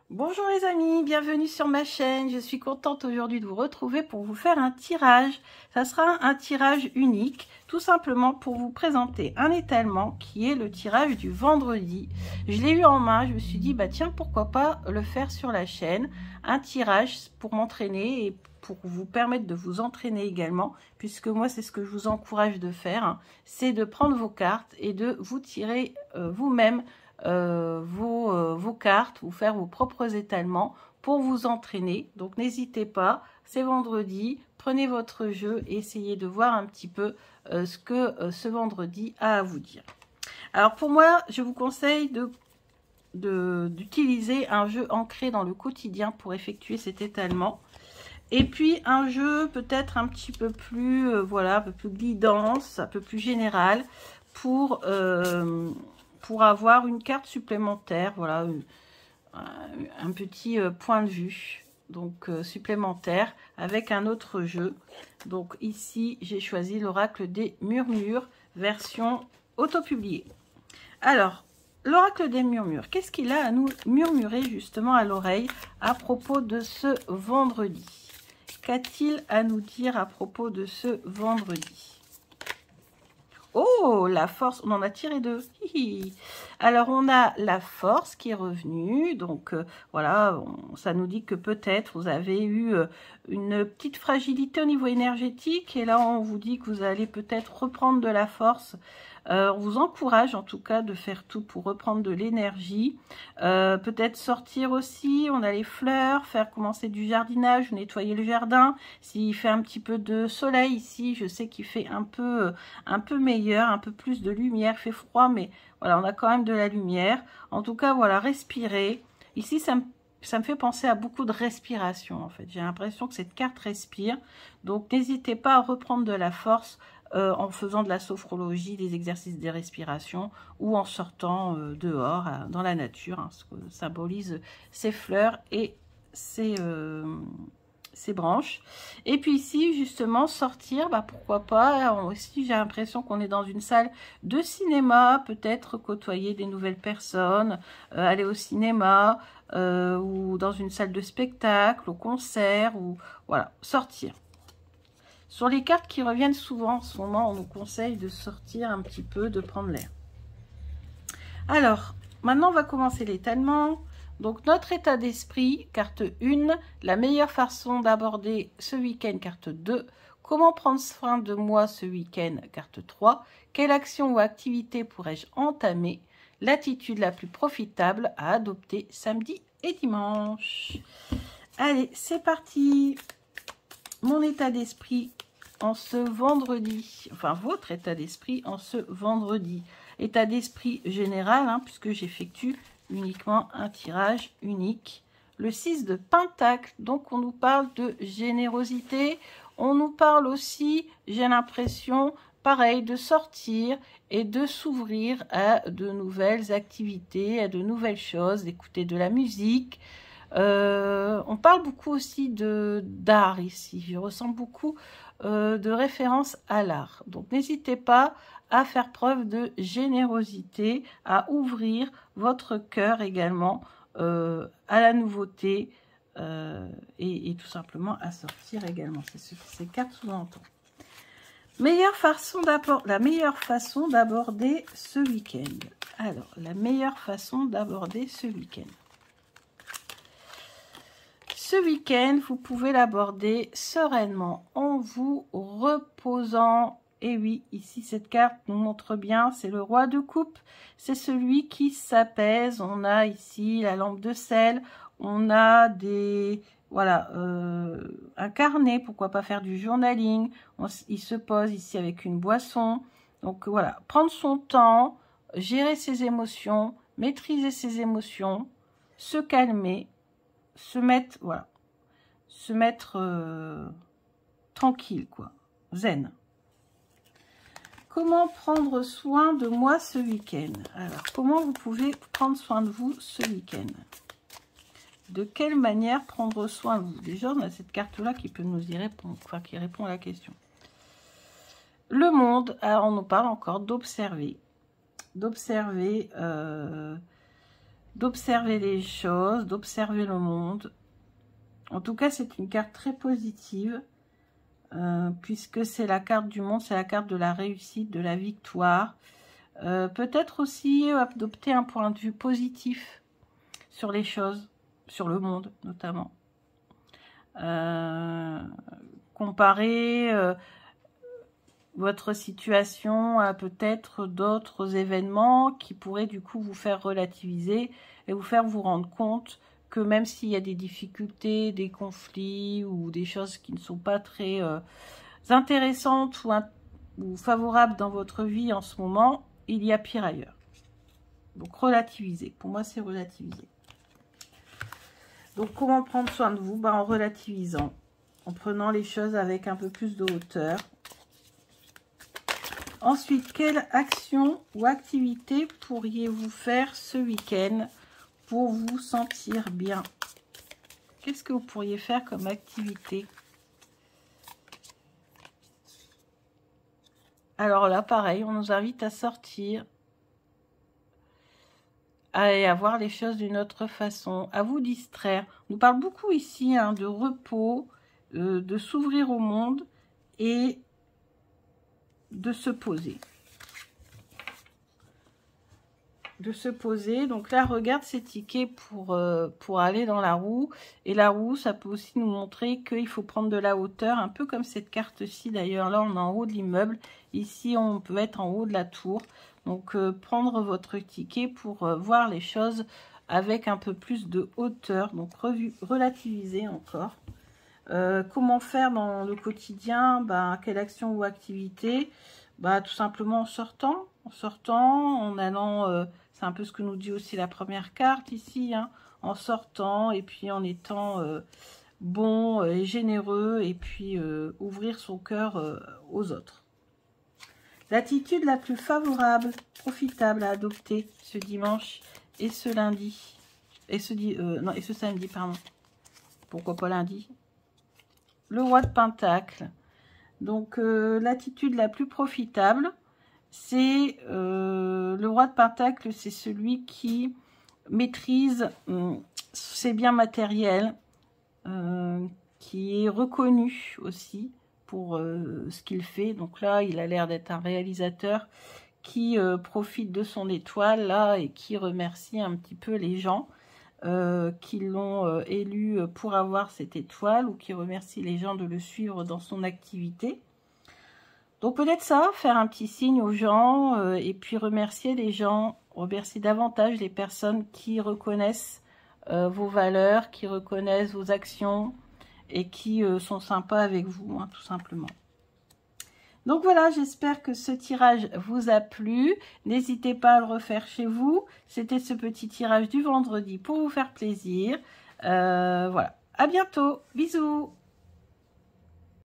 Bonjour les amis, bienvenue sur ma chaîne. Je suis contente aujourd'hui de vous retrouver pour vous faire un tirage. Ça sera un tirage unique, tout simplement pour vous présenter un étalement qui est le tirage du vendredi. Je l'ai eu en main, je me suis dit, bah tiens, pourquoi pas le faire sur la chaîne. Un tirage pour m'entraîner et pour vous permettre de vous entraîner également, puisque moi c'est ce que je vous encourage de faire, hein, c'est de prendre vos cartes et de vous tirer vous-même vos cartes, vous faire vos propres étalements pour vous entraîner. Donc n'hésitez pas, c'est vendredi, prenez votre jeu et essayez de voir un petit peu ce que ce vendredi a à vous dire. Alors pour moi, je vous conseille d'utiliser un jeu ancré dans le quotidien pour effectuer cet étalement. Et puis un jeu peut-être un petit peu plus, voilà, un peu plus guidance, un peu plus général pour avoir une carte supplémentaire, voilà, un petit point de vue donc supplémentaire avec un autre jeu. Donc ici j'ai choisi l'oracle des murmures version auto-publiée. Alors l'oracle des murmures, qu'est-ce qu'il a à nous murmurer justement à l'oreille à propos de ce vendredi? Qu'a-t-il à nous dire à propos de ce vendredi? Oh, la force, on en a tiré deux. Alors, on a la force qui est revenue. Donc, voilà, ça nous dit que peut-être vous avez eu une petite fragilité au niveau énergétique. Et là, on vous dit que vous allez peut-être reprendre de la force. On vous encourage en tout cas de faire tout pour reprendre de l'énergie. Peut-être sortir aussi, on a les fleurs, faire commencer du jardinage, nettoyer le jardin. S'il fait un petit peu de soleil ici, je sais qu'il fait un peu meilleur, un peu plus de lumière. Il fait froid, mais voilà, on a quand même de la lumière. En tout cas, voilà, respirer. Ici, ça me fait penser à beaucoup de respiration, en fait. J'ai l'impression que cette carte respire. Donc, n'hésitez pas à reprendre de la force en faisant de la sophrologie, des exercices de respiration ou en sortant dehors, dans la nature, hein, ce que symbolise ces fleurs et ces branches. Et puis ici, justement, sortir, bah, pourquoi pas. Aussi, j'ai l'impression qu'on est dans une salle de cinéma, peut-être côtoyer des nouvelles personnes, aller au cinéma ou dans une salle de spectacle, au concert, ou voilà, sortir. Sur les cartes qui reviennent souvent en ce moment, on nous conseille de sortir un petit peu, de prendre l'air. Alors, maintenant, on va commencer l'étalement. Donc, notre état d'esprit, carte 1, la meilleure façon d'aborder ce week-end, carte 2. Comment prendre soin de moi ce week-end, carte 3. Quelle action ou activité pourrais-je entamer? L'attitude la plus profitable à adopter samedi et dimanche. Allez, c'est parti. Mon état d'esprit en ce vendredi, enfin votre état d'esprit en ce vendredi. État d'esprit général, hein, puisque j'effectue uniquement un tirage unique. Le 6 de Pentacle, donc on nous parle de générosité. On nous parle aussi, j'ai l'impression, pareil, de sortir et de s'ouvrir à de nouvelles activités, à de nouvelles choses, d'écouter de la musique. On parle beaucoup aussi d'art ici. Je ressens beaucoup de références à l'art. Donc n'hésitez pas à faire preuve de générosité, à ouvrir votre cœur également à la nouveauté et tout simplement à sortir également. C'est ce que ces cartes sous-entendent. La meilleure façon d'aborder ce week-end. Alors, la meilleure façon d'aborder ce week-end. Ce week-end, vous pouvez l'aborder sereinement en vous reposant. Et oui, ici, cette carte nous montre bien, c'est le roi de coupe. C'est celui qui s'apaise. On a ici la lampe de sel. On a des... Voilà, un carnet, pourquoi pas faire du journaling. Il se pose ici avec une boisson. Donc voilà, prendre son temps, gérer ses émotions, maîtriser ses émotions, se calmer. Se mettre, voilà, se mettre tranquille, quoi, zen. Comment prendre soin de moi ce week-end? Alors, comment vous pouvez prendre soin de vous ce week-end? De quelle manière prendre soin de vous? Déjà, on a cette carte-là qui peut nous y répondre, enfin, qui répond à la question. Le monde, alors on nous parle encore d'observer. D'observer d'observer les choses, d'observer le monde. En tout cas, c'est une carte très positive, puisque c'est la carte du monde, c'est la carte de la réussite, de la victoire. Peut-être aussi adopter un point de vue positif sur les choses, sur le monde notamment. Comparer votre situation à peut-être d'autres événements qui pourraient du coup vous faire relativiser et vous faire vous rendre compte que même s'il y a des difficultés, des conflits ou des choses qui ne sont pas très intéressantes ou favorables dans votre vie en ce moment, il y a pire ailleurs. Donc relativiser, pour moi c'est relativiser. Donc comment prendre soin de vous? En relativisant, en prenant les choses avec un peu plus de hauteur. Ensuite, quelle action ou activité pourriez-vous faire ce week-end pour vous sentir bien? Qu'est-ce que vous pourriez faire comme activité? Alors là, pareil, on nous invite à sortir, à voir les choses d'une autre façon, à vous distraire. On nous parle beaucoup ici de repos, de s'ouvrir au monde et de se poser. Donc là, regarde ces tickets pour aller dans la roue. Et la roue, ça peut aussi nous montrer qu'il faut prendre de la hauteur, un peu comme cette carte-ci d'ailleurs. Là, on est en haut de l'immeuble. Ici, on peut être en haut de la tour. Donc, prendre votre ticket pour voir les choses avec un peu plus de hauteur. Donc, relativiser encore. Comment faire dans le quotidien? Quelle action ou activité? Tout simplement en sortant, en allant, c'est un peu ce que nous dit aussi la première carte ici, en sortant et puis en étant bon et généreux et puis ouvrir son cœur aux autres. L'attitude la plus favorable, profitable à adopter ce dimanche et ce lundi, et ce samedi, pardon. Pourquoi pas lundi? Le roi de Pentacle. Donc, l'attitude la plus profitable, c'est le roi de Pentacle, c'est celui qui maîtrise ses biens matériels, qui est reconnu aussi pour ce qu'il fait. Donc là, il a l'air d'être un réalisateur qui profite de son étoile, là, et qui remercie un petit peu les gens qui l'ont élu pour avoir cette étoile, ou qui remercie les gens de le suivre dans son activité. Donc peut-être ça, faire un petit signe aux gens et puis remercier les gens, remercier davantage les personnes qui reconnaissent vos valeurs, qui reconnaissent vos actions et qui sont sympas avec vous, tout simplement. Donc voilà, j'espère que ce tirage vous a plu. N'hésitez pas à le refaire chez vous. C'était ce petit tirage du vendredi pour vous faire plaisir. Voilà, à bientôt. Bisous.